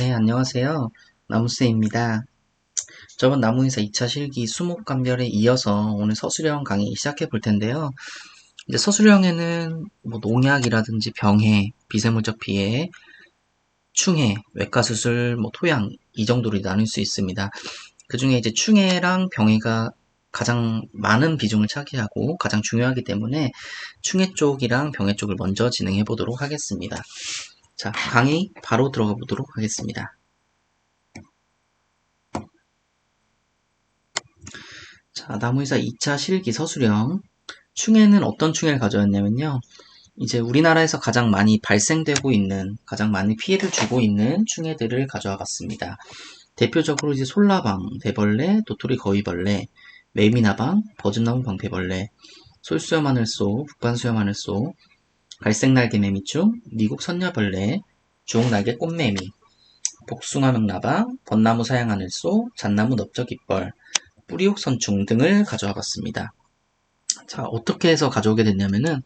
네, 안녕하세요. 나무쌤입니다. 저번 나무인사 2차 실기 수목감별에 이어서 오늘 서술형 강의 시작해 볼 텐데요. 이제 서술형에는 뭐 농약이라든지 병해, 비생물적 피해, 충해, 외과수술, 뭐 토양 이 정도로 나눌 수 있습니다. 그 중에 이제 충해랑 병해가 가장 많은 비중을 차지하고 가장 중요하기 때문에 충해 쪽이랑 병해 쪽을 먼저 진행해 보도록 하겠습니다. 자, 강의 바로 들어가 보도록 하겠습니다. 자, 나무위사 2차 실기 서술형. 충해는 어떤 충해를 가져왔냐면요. 이제 우리나라에서 가장 많이 발생되고 있는, 가장 많이 피해를 주고 있는 충해들을 가져와 봤습니다. 대표적으로 이제 솔라방, 대벌레, 도토리 거위벌레, 매미나방, 버즈나무 방패벌레, 솔수염 하늘소, 북반수염 하늘소, 갈색날개 매미충, 미국 선녀벌레, 주홍날개 꽃매미, 복숭아 명나방, 벚나무 사양하늘소, 잣나무 넓적이뻘, 뿌리옥선충 등을 가져와 봤습니다. 자, 어떻게 해서 가져오게 됐냐면은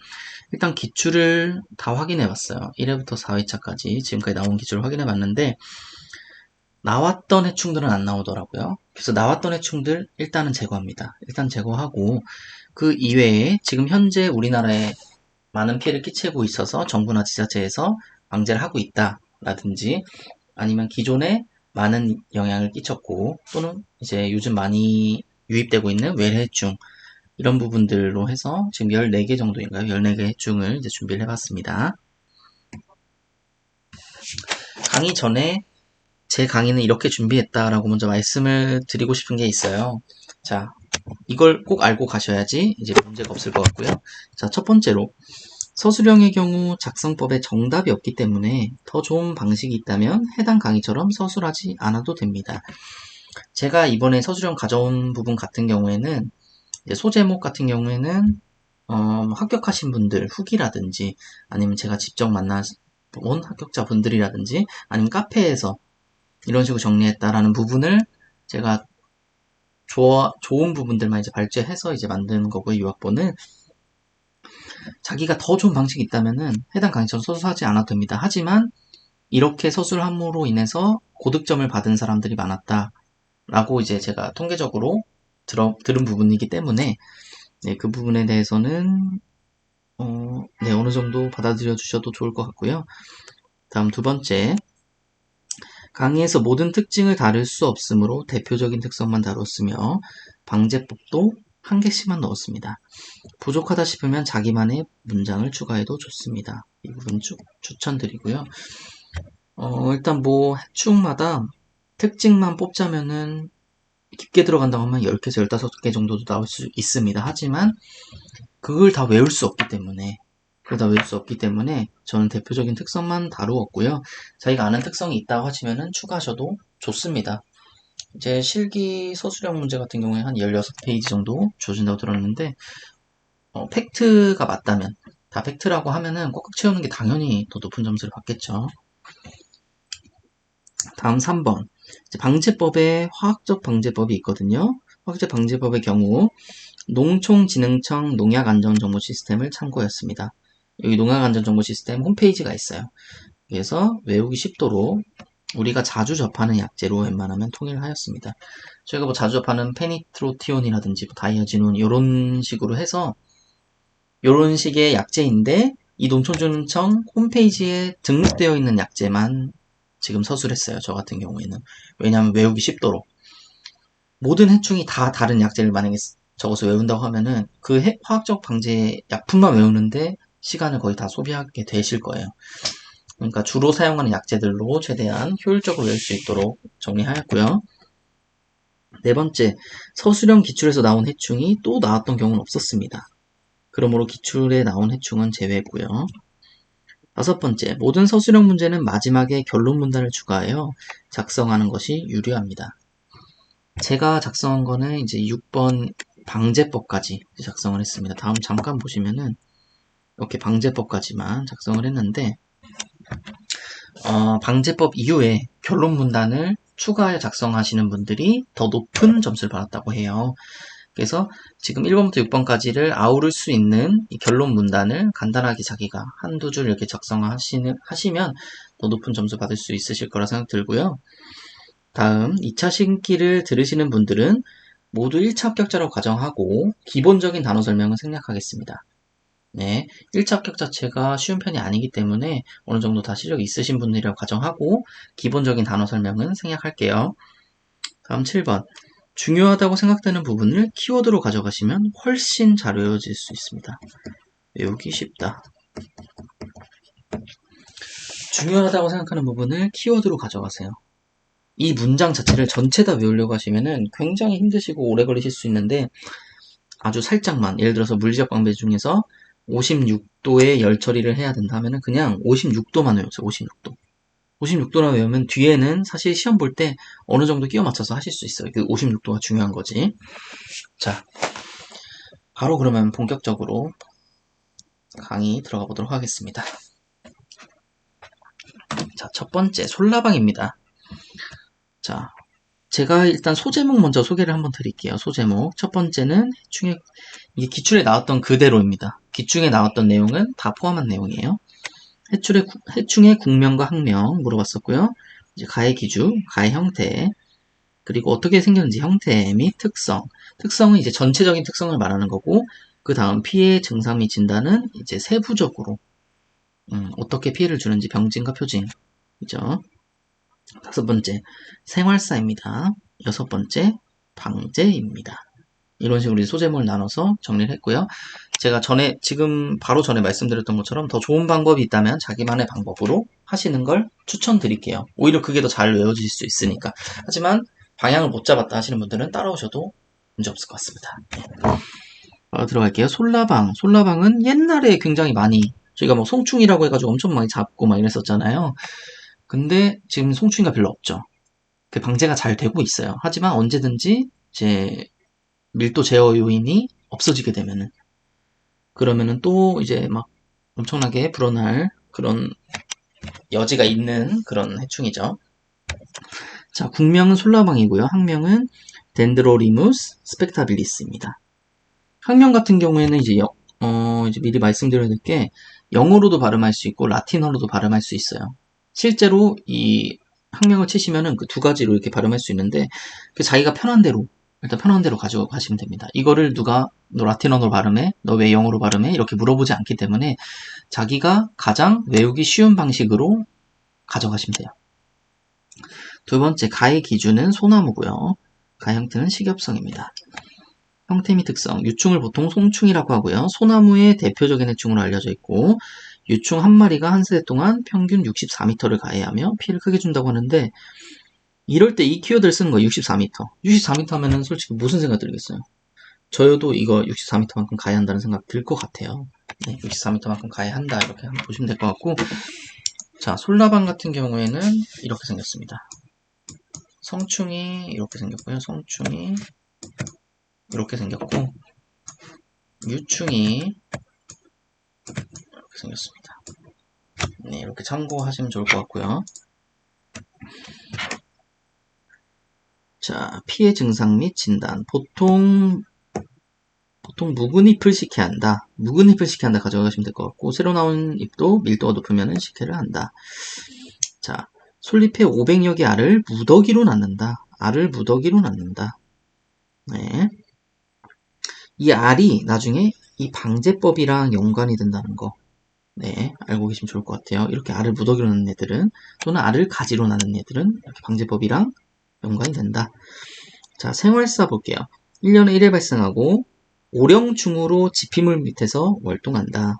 일단 기출을 다 확인해 봤어요. 1회부터 4회차까지 지금까지 나온 기출을 확인해 봤는데 나왔던 해충들은 안 나오더라고요. 그래서 나왔던 해충들 일단은 제거합니다. 일단 제거하고 그 이외에 지금 현재 우리나라에 많은 피해를 끼치고 있어서 정부나 지자체에서 방제를 하고 있다라든지 아니면 기존에 많은 영향을 끼쳤고 또는 이제 요즘 많이 유입되고 있는 외래해충 이런 부분들로 해서 지금 14개 정도인가요? 14개 해충을 이제 준비를 해봤습니다. 강의 전에 제 강의는 이렇게 준비했다라고 먼저 말씀을 드리고 싶은 게 있어요. 자, 이걸 꼭 알고 가셔야지 이제 문제가 없을 것 같고요. 자, 첫 번째로 서술형의 경우 작성법에 정답이 없기 때문에 더 좋은 방식이 있다면 해당 강의처럼 서술하지 않아도 됩니다. 제가 이번에 서술형 가져온 부분 같은 경우에는 소제목 같은 경우에는 합격하신 분들 후기라든지 아니면 제가 직접 만나본 합격자분들이라든지 아니면 카페에서 이런 식으로 정리했다라는 부분을 제가 좋은 부분들만 이제 발췌해서 이제 만드는 거고요. 유학본을 자기가 더 좋은 방식이 있다면은 해당 강의처럼 서술하지 않아도 됩니다. 하지만 이렇게 서술함으로 인해서 고득점을 받은 사람들이 많았다라고 이제 제가 통계적으로 들은 부분이기 때문에 네, 그 부분에 대해서는 네, 어느 정도 받아들여 주셔도 좋을 것 같고요. 다음 두 번째, 강의에서 모든 특징을 다룰 수 없으므로 대표적인 특성만 다뤘으며 방제법도 한 개씩만 넣었습니다. 부족하다 싶으면 자기만의 문장을 추가해도 좋습니다. 이 부분 추천드리고요. 일단 뭐 해충마다 특징만 뽑자면은 깊게 들어간다고 하면 10개에서 15개 정도도 나올 수 있습니다. 하지만 그걸 다 외울 수 없기 때문에 저는 대표적인 특성만 다루었고요. 자기가 아는 특성이 있다고 하시면은 추가하셔도 좋습니다. 이제 실기 서술형 문제 같은 경우에 한 16페이지 정도 주어진다고 들었는데 팩트가 맞다면 다 팩트라고 하면은 꽉꽉 채우는 게 당연히 더 높은 점수를 받겠죠. 다음 3번 방제법에 화학적 방제법이 있거든요. 화학적 방제법의 경우 농촌진흥청 농약안전정보 시스템을 참고했습니다. 여기 농약안전정보 시스템 홈페이지가 있어요. 그래서 외우기 쉽도록 우리가 자주 접하는 약재로 웬만하면 통일을 하였습니다. 저희가 뭐 자주 접하는 페니트로티온이라든지 다이아지논 이런 식으로 해서 이런 식의 약재인데 이 농촌진흥청 홈페이지에 등록되어 있는 약재만 지금 서술했어요. 저 같은 경우에는. 왜냐하면 외우기 쉽도록. 모든 해충이 다 다른 약재를 만약에 적어서 외운다고 하면은 그 화학적 방제 약품만 외우는데 시간을 거의 다 소비하게 되실 거예요. 그러니까 주로 사용하는 약재들로 최대한 효율적으로 외울 수 있도록 정리하였고요. 네 번째, 서술형 기출에서 나온 해충이 또 나왔던 경우는 없었습니다. 그러므로 기출에 나온 해충은 제외했고요. 다섯 번째, 모든 서술형 문제는 마지막에 결론 문단을 추가하여 작성하는 것이 유리합니다. 제가 작성한 거는 이제 6번 방제법까지 작성을 했습니다. 다음 잠깐 보시면은 이렇게 방제법까지만 작성을 했는데 방제법 이후에 결론 문단을 추가하여 작성하시는 분들이 더 높은 점수를 받았다고 해요. 그래서 지금 1번부터 6번까지를 아우를 수 있는 이 결론 문단을 간단하게 자기가 한두 줄 이렇게 하시면 더 높은 점수 받을 수 있으실 거라 생각 들고요. 다음 2차 시기를 들으시는 분들은 모두 1차 합격자라고 가정하고 기본적인 단어 설명은 생략하겠습니다. 네, 1차 합격 자체가 쉬운 편이 아니기 때문에 어느 정도 다 실력이 있으신 분들이라고 가정하고 기본적인 단어 설명은 생략할게요. 다음 7번. 중요하다고 생각되는 부분을 키워드로 가져가시면 훨씬 잘 외워질 수 있습니다. 외우기 쉽다. 중요하다고 생각하는 부분을 키워드로 가져가세요. 이 문장 자체를 전체 다 외우려고 하시면은 굉장히 힘드시고 오래 걸리실 수 있는데 아주 살짝만, 예를 들어서 물리적 방배 중에서 56도의 열 처리를 해야 된다면은 그냥 56도만 외우세요. 56도. 56도나 외우면 뒤에는 사실 시험 볼 때 어느 정도 끼워 맞춰서 하실 수 있어요. 그 56도가 중요한 거지. 자, 바로 그러면 본격적으로 강의 들어가 보도록 하겠습니다. 자, 첫 번째 솔라방입니다. 자, 제가 일단 소제목 먼저 소개를 한번 드릴게요. 소제목. 첫 번째는 이게 기출에 나왔던 그대로입니다. 기출에 나왔던 내용은 다 포함한 내용이에요. 해충의 국명과 학명 물어봤었고요. 이제 가해 기주, 가해 형태, 그리고 어떻게 생겼는지 형태 및 특성. 특성은 이제 전체적인 특성을 말하는 거고, 그 다음 피해 증상 및 진단은 이제 세부적으로 어떻게 피해를 주는지 병진과 표징이죠. 다섯 번째 생활사입니다. 여섯 번째 방제입니다. 이런 식으로 소제목을 나눠서 정리를 했고요. 제가 지금 바로 전에 말씀드렸던 것처럼 더 좋은 방법이 있다면 자기만의 방법으로 하시는 걸 추천드릴게요. 오히려 그게 더 잘 외워질 수 있으니까. 하지만 방향을 못 잡았다 하시는 분들은 따라오셔도 문제 없을 것 같습니다. 들어갈게요. 솔라방. 솔라방은 옛날에 굉장히 많이 저희가 뭐 송충이라고 해가지고 엄청 많이 잡고 막 이랬었잖아요. 근데 지금 송충이가 별로 없죠. 그 방제가 잘 되고 있어요. 하지만 언제든지 이제 밀도 제어 요인이 없어지게 되면은 그러면은 또 이제 막 엄청나게 불어날 그런 여지가 있는 그런 해충이죠. 자, 국명은 솔라방이고요. 학명은 덴드로리무스 스펙타빌리스입니다. 학명 같은 경우에는 이제 이제 미리 말씀드려야 될 게 영어로도 발음할 수 있고 라틴어로도 발음할 수 있어요. 실제로 이 학명을 치시면은 그 두 가지로 이렇게 발음할 수 있는데 그 자기가 편한 대로 일단 편한 대로 가지고 가시면 됩니다. 이거를 누가 너 라틴어로 발음해? 너 왜 영어로 발음해? 이렇게 물어보지 않기 때문에 자기가 가장 외우기 쉬운 방식으로 가져가시면 돼요. 두 번째 가의 기준은 소나무고요. 가의 형태는 식엽성입니다. 형태 및 특성, 유충을 보통 송충이라고 하고요. 소나무의 대표적인 해충으로 알려져 있고 유충 한 마리가 한 세대 동안 평균 64m를 가해하며 피해를 크게 준다고 하는데 이럴 때 이 키워드를 쓰는 거예요. 64m. 64m 하면은 솔직히 무슨 생각 들겠어요? 저도 이거 64m만큼 가해한다는 생각 들 것 같아요. 네, 64m만큼 가해한다 이렇게 한번 보시면 될 것 같고 자, 솔라방 같은 경우에는 이렇게 생겼습니다. 성충이 이렇게 생겼고요. 성충이 이렇게 생겼고 유충이 이렇게 생겼습니다. 네, 이렇게 참고하시면 좋을 것 같고요. 자, 피해 증상 및 진단. 보통 묵은 잎을 식혜한다. 묵은 잎을 식혜한다 가져가시면 될 것 같고 새로 나온 잎도 밀도가 높으면 식혜를 한다. 자, 솔잎에 500여 개 알을 무더기로 낳는다. 알을 무더기로 낳는다. 네. 이 알이 나중에 이 방제법이랑 연관이 된다는 거. 네, 알고 계시면 좋을 것 같아요. 이렇게 알을 무더기로 낳는 애들은 또는 알을 가지로 낳는 애들은 이렇게 방제법이랑 연관이 된다. 자, 생활사 볼게요. 1년에 1회 발생하고 오령충으로 지피물 밑에서 월동한다.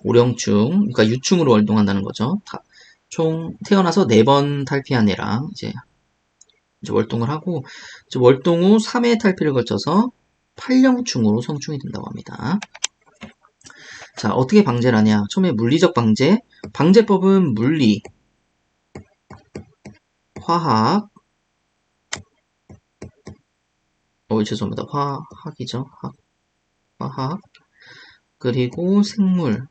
오령충, 그러니까 유충으로 월동한다는 거죠. 총 태어나서 4번 탈피한 애랑 이제 월동을 하고 이제 월동 후 3회 탈피를 거쳐서 8령충으로 성충이 된다고 합니다. 자, 어떻게 방제를 하냐? 처음에 물리적 방제. 방제법은 물리, 화학, 죄송합니다. 화학이죠. 화학. 그리고 생물,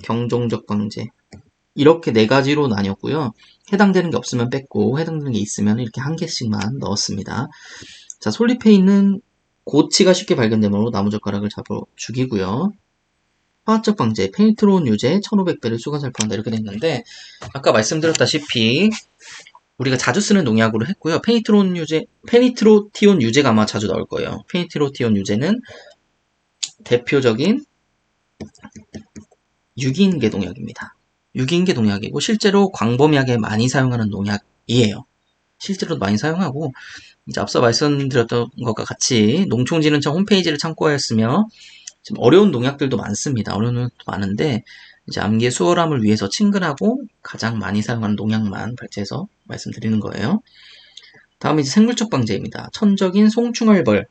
경종적 방제. 이렇게 4가지로 나뉘었고요. 해당되는 게 없으면 뺐고 해당되는 게 있으면 이렇게 1개씩만 넣었습니다. 자, 솔잎에 있는 고치가 쉽게 발견되므로 나무젓가락을 잡아 죽이고요. 화학적 방제, 페니트론 유제 1500배를 수건살포한다 이렇게 됐는데 아까 말씀드렸다시피 우리가 자주 쓰는 농약으로 했고요. 페니트로티온 유제가 아마 자주 나올 거예요. 페니트로티온 유제는 대표적인 유기인계 농약입니다. 유기인계 농약이고 실제로 광범위하게 많이 사용하는 농약이에요. 실제로도 많이 사용하고 이제 앞서 말씀드렸던 것과 같이 농촌진흥청 홈페이지를 참고하였으며 지금 어려운 농약들도 많습니다. 어려운 농약도 많은데 이제 암기의 수월함을 위해서 친근하고 가장 많이 사용하는 농약만 발제해서 말씀드리는 거예요. 다음에 이제 생물적 방제입니다. 천적인 송충알벌.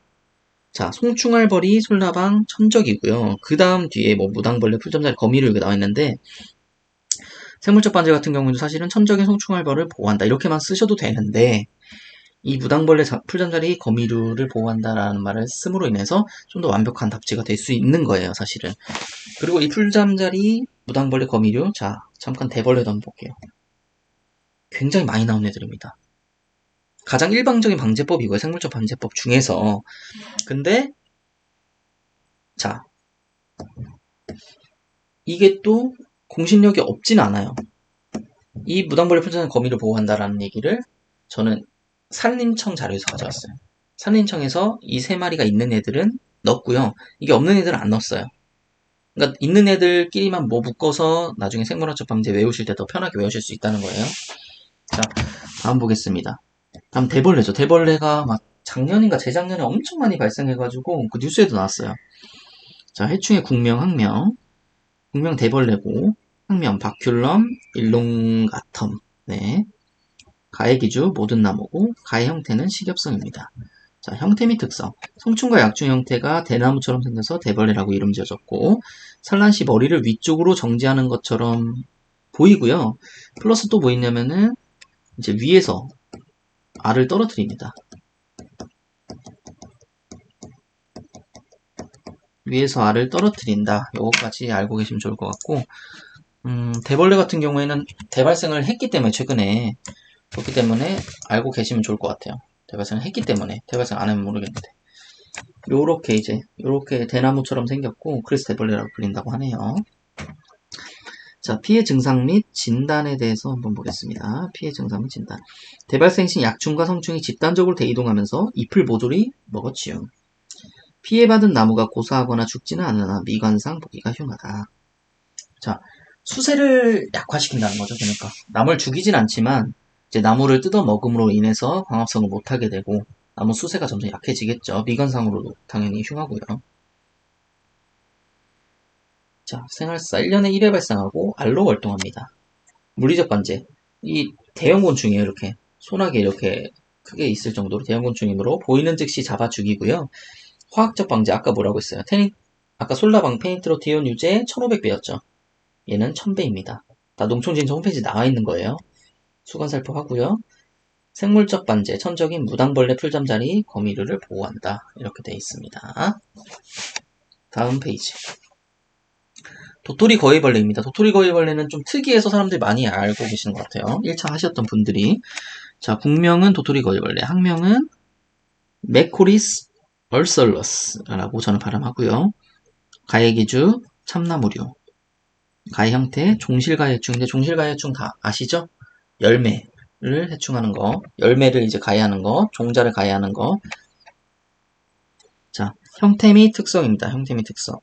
자, 송충알벌이 솔라방 천적이고요. 그 다음 뒤에 뭐 무당벌레, 풀잠자리, 거미류 이렇게 나와 있는데 생물적 방제 같은 경우는 사실은 천적인 송충알벌을 보호한다 이렇게만 쓰셔도 되는데 이 무당벌레, 풀잠자리, 거미류를 보호한다라는 말을 씀으로 인해서 좀 더 완벽한 답지가 될 수 있는 거예요, 사실은. 그리고 이 풀잠자리, 무당벌레, 거미류, 자, 잠깐 대벌레도 한번 볼게요. 굉장히 많이 나온 애들입니다. 가장 일방적인 방제법이고요, 생물적 방제법 중에서. 근데, 자, 이게 또 공신력이 없진 않아요. 이 무당벌레, 풀잠자리, 거미를 보호한다라는 얘기를 저는 산림청 자료에서 가져왔어요. 산림청에서 이 세 마리가 있는 애들은 넣었고요. 이게 없는 애들은 안 넣었어요. 그러니까 있는 애들끼리만 뭐 묶어서 나중에 생물학적 방제 외우실 때 더 편하게 외우실 수 있다는 거예요. 자, 다음 보겠습니다. 다음 대벌레죠. 대벌레가 막 작년인가 재작년에 엄청 많이 발생해가지고 그 뉴스에도 나왔어요. 자, 해충의 국명, 학명. 국명 대벌레고 학명 바큘럼 일롱가텀. 네. 가해 기주 모든 나무고 가해 형태는 식엽성입니다. 자, 형태 및 특성. 성충과 약충 형태가 대나무처럼 생겨서 대벌레라고 이름 지어졌고 산란시 머리를 위쪽으로 정지하는 것처럼 보이고요. 플러스 또 뭐 있냐면은 이제 위에서 알을 떨어뜨립니다. 위에서 알을 떨어뜨린다. 요거까지 알고 계시면 좋을 것 같고 대벌레 같은 경우에는 대발생을 했기 때문에 최근에 그렇기 때문에 알고 계시면 좋을 것 같아요. 대발생을 했기 때문에 대발생 안 하면 모르겠는데 요렇게 이제 요렇게 대나무처럼 생겼고 그래서 대벌레라고 불린다고 하네요. 자, 피해 증상 및 진단에 대해서 한번 보겠습니다. 피해 증상 및 진단. 대발생 시 약충과 성충이 집단적으로 대이동하면서 잎을 모조리 먹어치움. 피해받은 나무가 고사하거나 죽지는 않으나 미관상 보기가 흉하다. 자, 수세를 약화시킨다는 거죠. 그러니까 나무를 죽이진 않지만 이제 나무를 뜯어 먹음으로 인해서 광합성을 못하게 되고 나무 수세가 점점 약해지겠죠. 미관상으로도 당연히 흉하고요. 자, 생활사 1년에 1회 발생하고 알로 활동합니다. 물리적 관제. 이 대형 곤충이에요. 이렇게 소나게 이렇게 크게 있을 정도로 대형 곤충이므로 보이는 즉시 잡아 죽이고요. 화학적 방제 아까 뭐라고 했어요? 아까 솔라방 페니트로티온 유제 1500배였죠. 얘는 1000배입니다. 다 농촌진흥청 홈페이지 나와 있는 거예요. 수건 살포하고요. 생물적 반제, 천적인 무당벌레, 풀잠자리, 거미류를 보호한다. 이렇게 되어 있습니다. 다음 페이지. 도토리 거위벌레입니다. 도토리 거위벌레는 좀 특이해서 사람들이 많이 알고 계시는 것 같아요. 1차 하셨던 분들이. 자, 국명은 도토리 거위벌레, 학명은 메코리스 얼설러스라고 저는 발음하고요. 가해기주, 참나무류. 가해 형태, 종실가해충인데 종실가해충 다 아시죠? 열매를 해충하는 거, 열매를 이제 가해하는 거, 종자를 가해하는 거. 자, 형태 및 특성입니다. 형태 및 특성.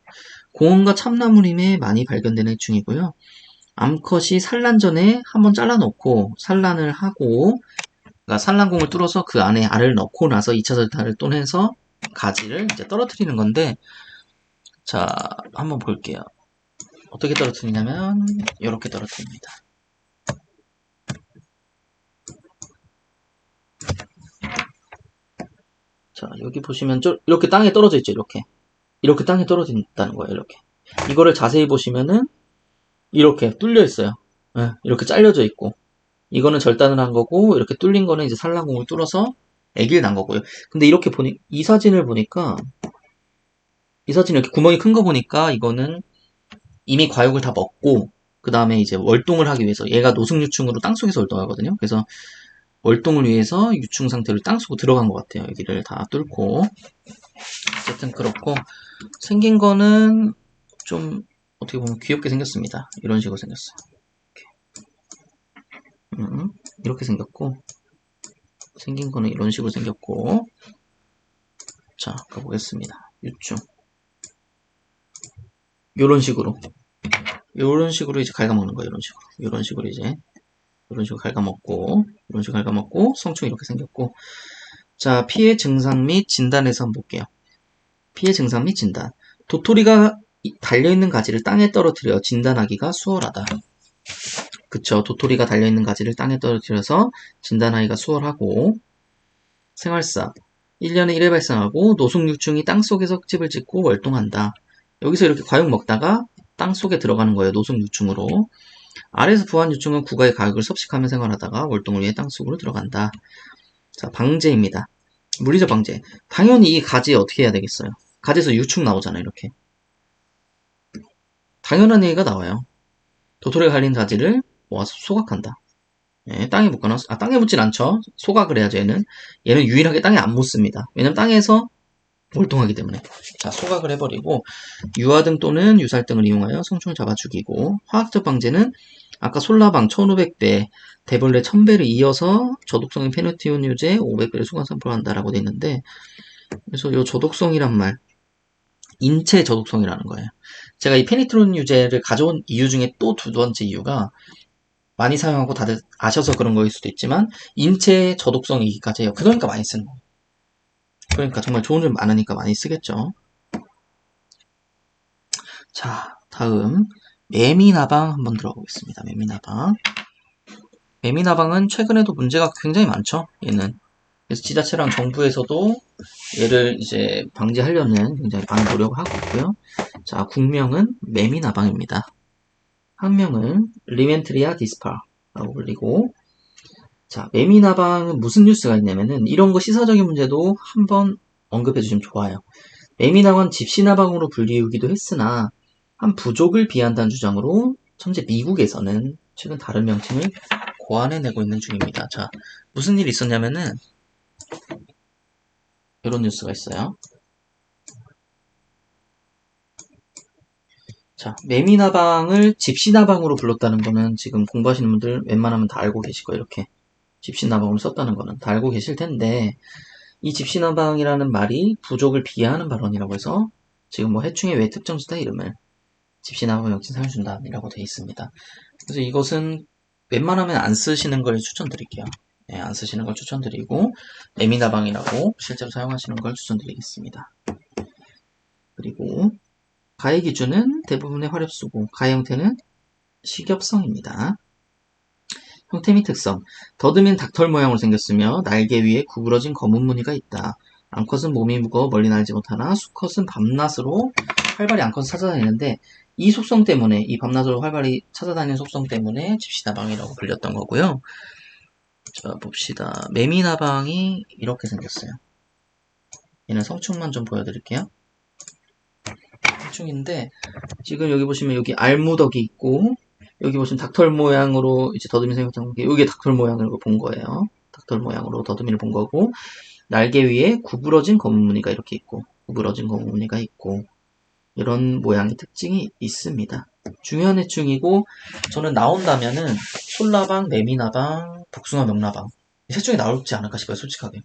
공원과 참나무림에 많이 발견되는 해충이고요. 암컷이 산란 전에 한번 잘라놓고 산란을 하고 그러니까 산란공을 뚫어서 그 안에 알을 넣고 나서 2차 절단을 또 해서 가지를 이제 떨어뜨리는 건데 자, 한번 볼게요. 어떻게 떨어뜨리냐면 이렇게 떨어뜨립니다. 자, 여기 보시면 이렇게 땅에 떨어져 있죠. 이렇게 땅에 떨어진다는 거예요. 이렇게 이거를 자세히 보시면은 이렇게 뚫려 있어요. 네, 이렇게 잘려져 있고 이거는 절단을 한 거고 이렇게 뚫린 거는 이제 산란공을 뚫어서 애기를 낳은 거고요. 근데 이렇게 보니 이 사진을 보니까 이 사진 이렇게 구멍이 큰 거 보니까 이거는 이미 과육을 다 먹고 그 다음에 이제 월동을 하기 위해서 얘가 노숙유충으로 땅속에서 월동하거든요. 그래서 월동을 위해서 유충 상태로 땅속으로 들어간 것 같아요. 여기를 다 뚫고. 어쨌든 그렇고, 생긴 거는 좀 어떻게 보면 귀엽게 생겼습니다. 이런 식으로 생겼어요. 이렇게 생겼고, 생긴 거는 이런 식으로 생겼고, 자, 가보겠습니다. 유충. 요런 식으로 이제 갉아먹는 거예요. 이런 식으로 이제 이런 식으로 갉아먹고, 이런 식으로 갉아먹고, 성충이 이렇게 생겼고. 자, 피해 증상 및 진단에서 한번 볼게요. 피해 증상 및 진단. 도토리가 달려있는 가지를 땅에 떨어뜨려 진단하기가 수월하다. 그쵸. 도토리가 달려있는 가지를 땅에 떨어뜨려서 진단하기가 수월하고. 생활사. 1년에 1회 발생하고 노숙유충이 땅속에서 흙집을 짓고 월동한다. 여기서 이렇게 과육 먹다가 땅속에 들어가는 거예요. 노숙유충으로. 아래에서 부한 유충은 국가의 가격을 섭식하며 생활하다가 월동을 위해 땅속으로 들어간다. 자, 방제입니다. 물리적 방제. 당연히 이 가지에 어떻게 해야 되겠어요? 가지에서 유충 나오잖아요. 이렇게. 당연한 얘기가 나와요. 도토리가 갈린 가지를 모아서 소각한다. 예, 땅에 묻거나, 땅에 묻진 않죠. 소각을 해야죠, 얘는. 얘는 유일하게 땅에 안 묻습니다. 왜냐면 땅에서 월동하기 때문에. 자, 소각을 해버리고, 유화등 또는 유살등을 이용하여 성충을 잡아 죽이고, 화학적 방제는 아까 솔라방 1500배, 대벌레 1000배를 이어서 저독성인 페노티온 유제 500배를 수강 산포를 한다라고 돼 있는데, 그래서 이 저독성이란 말, 인체 저독성이라는 거예요. 제가 이 페니트론 유제를 가져온 이유 중에 또 두 번째 이유가 많이 사용하고 다들 아셔서 그런 거일 수도 있지만 인체 저독성이기까지 해요. 그러니까 많이 쓰는 거예요. 그러니까 정말 좋은 점 많으니까 많이 쓰겠죠. 자, 다음 매미나방 한번 들어보겠습니다. 매미나방은 최근에도 문제가 굉장히 많죠. 얘는 그래서 지자체랑 정부에서도 얘를 이제 방지하려는 굉장히 많은 노력을 하고 있고요. 자, 국명은 매미나방입니다. 학명은 리멘트리아 디스파라고 불리고, 자, 매미나방은 무슨 뉴스가 있냐면은 이런 거 시사적인 문제도 한번 언급해 주시면 좋아요. 매미나방은 집시나방으로 불리우기도 했으나 한 부족을 비한다는 주장으로 현재 미국에서는 최근 다른 명칭을 고안해내고 있는 중입니다. 자, 무슨 일이 있었냐면은 이런 뉴스가 있어요. 자, 매미나방을 집시나방으로 불렀다는 거는 지금 공부하시는 분들 웬만하면 다 알고 계실 거예요. 이렇게 집시나방으로 썼다는 거는 다 알고 계실 텐데, 이 집시나방이라는 말이 부족을 비하하는 발언이라고 해서 지금 뭐 해충의 외 특정 지다 이름을 집시나방 명칭 사용해준다라고 되어 있습니다. 그래서 이것은 웬만하면 안 쓰시는 걸 추천드릴게요. 네, 안 쓰시는 걸 추천드리고 매미나방이라고 실제로 사용하시는 걸 추천드리겠습니다. 그리고 가해 기준은 대부분의 화렵수고 가해 형태는 식엽성입니다. 형태 및 특성. 더듬인 닭털 모양으로 생겼으며 날개 위에 구부러진 검은 무늬가 있다. 암컷은 몸이 무거워 멀리 날지 못하나 수컷은 밤낮으로 활발히 암컷을 찾아다니는데 이 속성 때문에 이 밤낮으로 활발히 찾아다니는 속성 때문에 집시나방이라고 불렸던 거고요. 자, 봅시다. 매미나방이 이렇게 생겼어요. 얘는 성충만 좀 보여드릴게요. 성충인데 지금 여기 보시면 여기 알무덕이 있고 여기 보시면 닭털 모양으로 이제 더듬이 생겼던 게 여기 닭털 모양으로 본 거예요. 닭털 모양으로 더듬이를 본 거고 날개 위에 구부러진 검은 무늬가 이렇게 있고 구부러진 검은 무늬가 있고 이런 모양의 특징이 있습니다. 중요한 해충이고 저는 나온다면은 솔라방, 매미나방, 복숭아 명나방 이 셋 중에 나올지 않을까 싶어요. 솔직하게.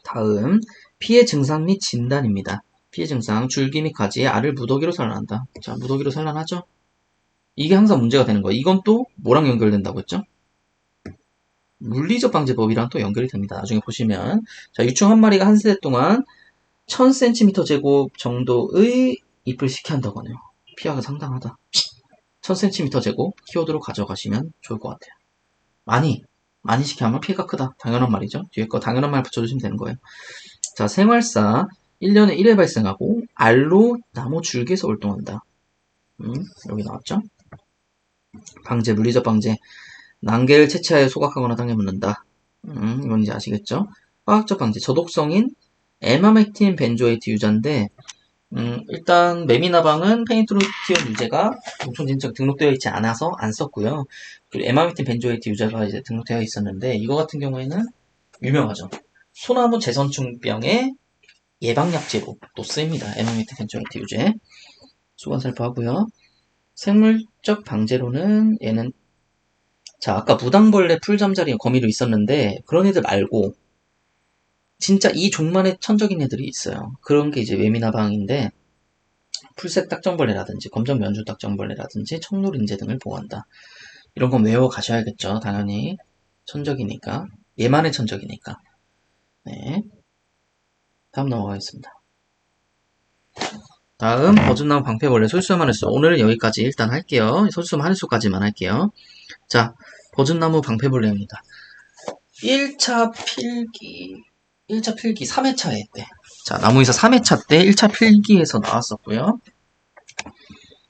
다음 피해 증상 및 진단입니다. 피해 증상, 줄기 및 가지에 알을 무더기로 산란한다. 자, 무더기로 산란하죠? 이게 항상 문제가 되는 거예요. 이건 또 뭐랑 연결된다고 했죠? 물리적 방제법이랑 또 연결이 됩니다. 나중에 보시면 자, 유충 한 마리가 한 세대 동안 1000cm 제곱 정도의 잎을 식혀한다고 하네요. 피해가 상당하다. 1000cm 제곱 키워드로 가져가시면 좋을 것 같아요. 많이 식혀하면 피해가 크다. 당연한 말이죠. 뒤에 거 당연한 말 붙여주시면 되는 거예요. 자, 생활사 1년에 1회 발생하고 알로 나무 줄기에서 월동한다. 여기 나왔죠? 방제, 물리적 방제. 난개를 채취하여 소각하거나 땅에 묻는다. 이건 이제 아시겠죠? 화학적 방제, 저독성인 에마메틴 벤조에이트 유자인데 일단 매미나방은 페니트로티온 유제가 농촌진적 등록되어 있지 않아서 안 썼고요. 그리고 에마미틴 벤조에이트 유자가 이제 등록되어 있었는데, 이거 같은 경우에는 유명하죠. 소나무 재선충병의 예방약제로 또 쓰입니다. 에마미틴 벤조에이트 유제. 수건 살포하고요. 생물적 방제로는 얘는, 자, 아까 무당벌레 풀잠자리 거미로 있었는데, 그런 애들 말고 진짜 이 종만의 천적인 애들이 있어요. 그런 게 이제 외미나방인데, 풀색 딱정벌레라든지 검정 면주 딱정벌레라든지 청노린재 등을 보호한다. 이런 건 외워 가셔야겠죠. 당연히 천적이니까, 얘만의 천적이니까. 네, 다음 넘어가겠습니다. 다음 버준나무 방패벌레 솔수염 하늘수. 오늘은 여기까지 일단 할게요. 솔수염 하늘수까지만 할게요. 자, 버준나무 방패벌레입니다. 1차 필기 3회차에 때, 자, 나무의사 3회차 때 1차 필기에서 나왔었고요.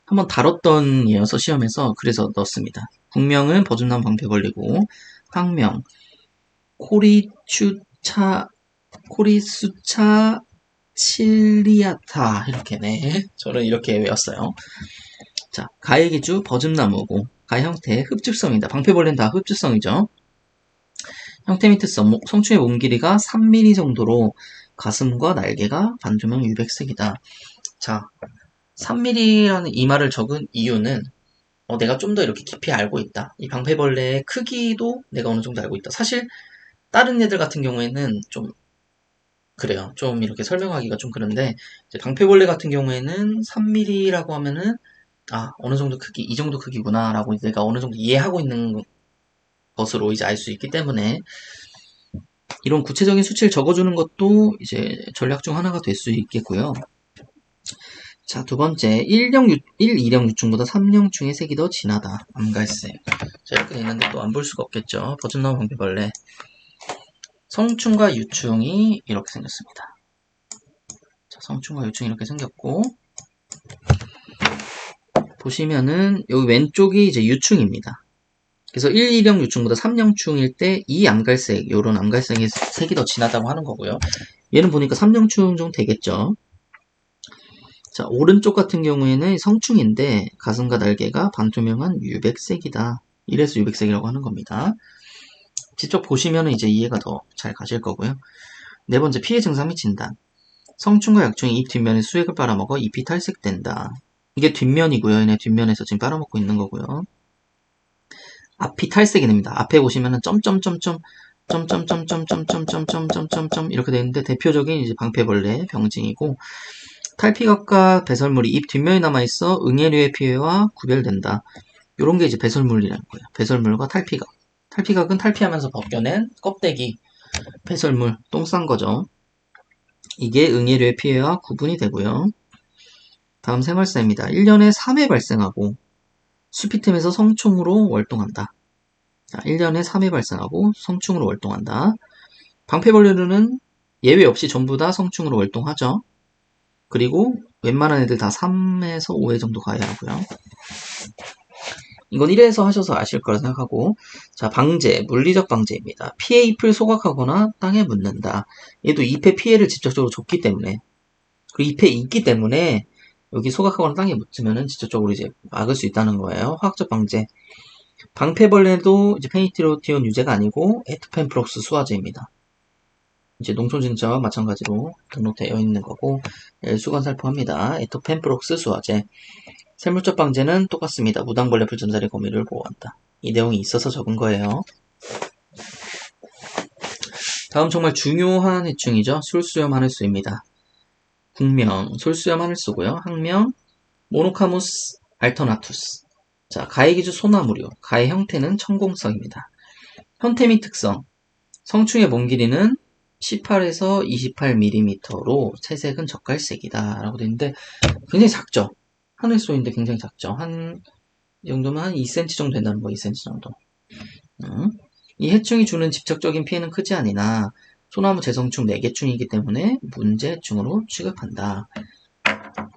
한번 다뤘던 이어서 시험에서 그래서 넣었습니다. 국명은 버준나무 방패벌레고, 학명 코리수차 칠리아타, 이렇게, 네, 저는 이렇게 외웠어요. 자, 가해 기주 버즘나무고, 가해 형태 흡집성이다. 방패벌레는 다 흡집성이죠. 형태 및 특성, 성충의 몸 길이가 3mm 정도로 가슴과 날개가 반조명 유백색이다. 자, 3mm라는 이 말을 적은 이유는, 내가 좀 더 이렇게 깊이 알고 있다. 이 방패벌레의 크기도 내가 어느 정도 알고 있다. 사실 다른 애들 같은 경우에는 좀 그래요. 좀 이렇게 설명하기가 좀 그런데, 이제 방패벌레 같은 경우에는 3mm라고 하면은, 어느 정도 크기, 이 정도 크기구나 라고 내가 어느 정도 이해하고 있는 것으로 이제 알 수 있기 때문에, 이런 구체적인 수치를 적어주는 것도 이제 전략 중 하나가 될 수 있겠고요. 자, 두 번째, 2령 유충보다 3령충의 색이 더 진하다. 암갈색. 자, 이렇게 있는데 또 안 볼 수가 없겠죠. 버튼나무 방패벌레. 성충과 유충이 이렇게 생겼습니다. 자, 성충과 유충이 이렇게 생겼고, 보시면은 여기 왼쪽이 이제 유충입니다. 그래서 1령 유충보다 3령충일 때 이 암갈색, 요런 암갈색의 색이 더 진하다고 하는 거고요. 얘는 보니까 3령충 정도 되겠죠. 자, 오른쪽 같은 경우에는 성충인데 가슴과 날개가 반투명한 유백색이다. 이래서 유백색이라고 하는 겁니다. 직접 보시면 이제 이해가 더 잘 가실 거고요. 네 번째, 피해 증상 및 진단. 성충과 약충이 잎 뒷면에 수액을 빨아먹어 잎이 탈색된다. 이게 뒷면이고요. 얘네 뒷면에서 지금 빨아먹고 있는 거고요. 앞이 탈색이 됩니다. 앞에 보시면은 점점점점 점점점점점점점점점점 이렇게 되는데 대표적인 이제 방패벌레 병증이고, 탈피각과 배설물이 잎 뒷면에 남아있어 응애류의 피해와 구별된다. 요런 게 이제 배설물이라는 거예요. 배설물과 탈피각. 탈피각은 탈피하면서 벗겨낸 껍데기, 배설물, 똥 싼 거죠. 이게 응애류의 피해와 구분이 되고요. 다음 생활사입니다. 1년에 3회 발생하고 수피 틈에서 성충으로 월동한다. 자, 1년에 3회 발생하고 성충으로 월동한다. 방패벌레는 예외 없이 전부 다 성충으로 월동하죠. 그리고 웬만한 애들 다 3에서 5회 정도 가야 하고요. 이건 1회에서 하셔서 아실 거라 생각하고, 자, 방제, 물리적 방제입니다. 피해 잎을 소각하거나 땅에 묻는다. 얘도 잎의 피해를 직접적으로 줬기 때문에, 그리고 잎에 있기 때문에 여기 소각하거나 땅에 묻으면은 직접적으로 이제 막을 수 있다는 거예요. 화학적 방제. 방패벌레도 이제 페니트로티온 유제가 아니고 에토펜프록스 수화제입니다. 이제 농촌진짜와 마찬가지로 등록되어 있는 거고, 수건 살포합니다. 에토펜프록스 수화제. 생물적 방제는 똑같습니다. 무당벌레 풀잠자리 거미를 보호한다. 이 내용이 있어서 적은 거예요. 다음 정말 중요한 해충이죠. 솔수염 하늘수입니다. 국명 솔수염 하늘수고요. 학명 모노카무스 알터나투스. 자, 가해 기주 소나무류. 가해 형태는 청공성입니다. 형태 및 특성. 성충의 몸 길이는 18에서 28mm로 채색은 젓갈색이다 라고 되어 있는데 굉장히 작죠. 하늘소인데 굉장히 작죠. 이 정도면 한 2cm 정도 된다는 거, 2cm 정도. 이 해충이 주는 직접적인 피해는 크지 않으나 소나무 재성충 4개충이기 때문에 문제충으로 취급한다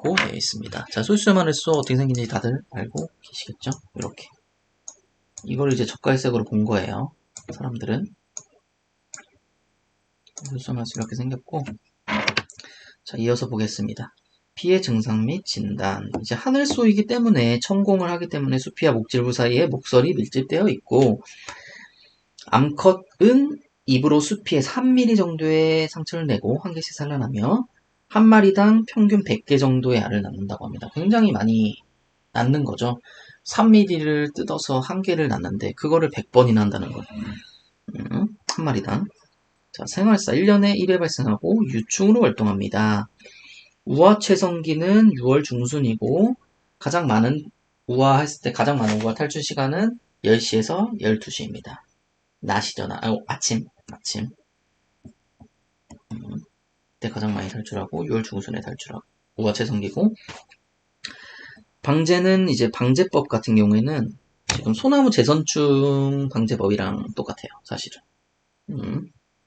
고 되어 있습니다. 자, 솔수염 하늘소 어떻게 생긴지 다들 알고 계시겠죠? 이렇게. 이걸 이제 젓갈색으로 본 거예요. 사람들은. 솔수염 하늘소 이렇게 생겼고, 자, 이어서 보겠습니다. 피해 증상 및 진단. 이제 하늘소이기 때문에 천공을 하기 때문에 수피와 목질부 사이에 목설이 밀집되어 있고, 암컷은 입으로 수피에 3mm 정도의 상처를 내고 한 개씩 산란하며 한 마리당 평균 100개 정도의 알을 낳는다고 합니다. 굉장히 많이 낳는 거죠. 3mm를 뜯어서 한 개를 낳는데 그거를 100번이나 한다는 거예요. 한 마리당. 자, 생활사 1년에 1회 발생하고 유충으로 활동합니다. 우화 최성기는 6월 중순이고 가장 많은 우화했을 때 가장 많은 우화 탈출 시간은 10시에서 12시입니다. 낮이죠, 아침. 때 가장 많이 탈출하고 6월 중순에 탈출하고 우화 최성기고, 방제는 이제 방제법 같은 경우에는 지금 소나무 재선충 방제법이랑 똑같아요, 사실은.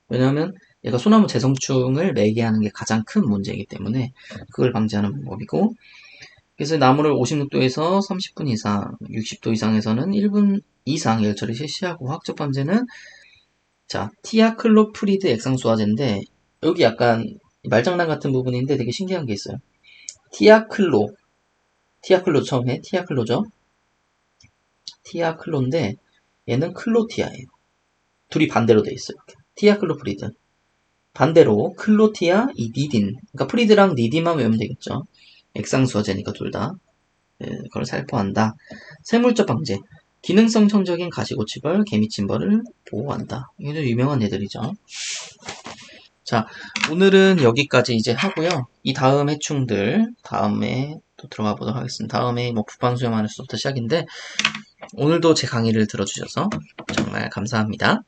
왜냐하면 얘가 소나무 재성충을 매게 하는 게 가장 큰 문제이기 때문에 그걸 방지하는 방법이고, 그래서 나무를 56도에서 30분 이상, 60도 이상에서는 1분 이상 열처리 실시하고, 화학적 방제는 자, 티아클로프리드 액상수화제인데 여기 약간 말장난 같은 부분인데 되게 신기한 게 있어요. 티아클로 처음에 티아클로죠. 티아클로인데 얘는 클로티아예요. 둘이 반대로 돼 있어요. 티아클로프리드. 반대로 클로티아, 이 니딘. 그러니까 프리드랑 니딘만 외우면 되겠죠. 액상수화제니까 둘 다. 그걸 살포한다. 생물적 방제. 기능성 청적인 가시고치벌, 개미침벌을 보호한다. 이게 좀 유명한 애들이죠. 자, 오늘은 여기까지 이제 하고요. 이 다음 해충들 다음에 또 들어가 보도록 하겠습니다. 다음에 뭐 북방수염하는 수부터 시작인데 오늘도 제 강의를 들어주셔서 정말 감사합니다.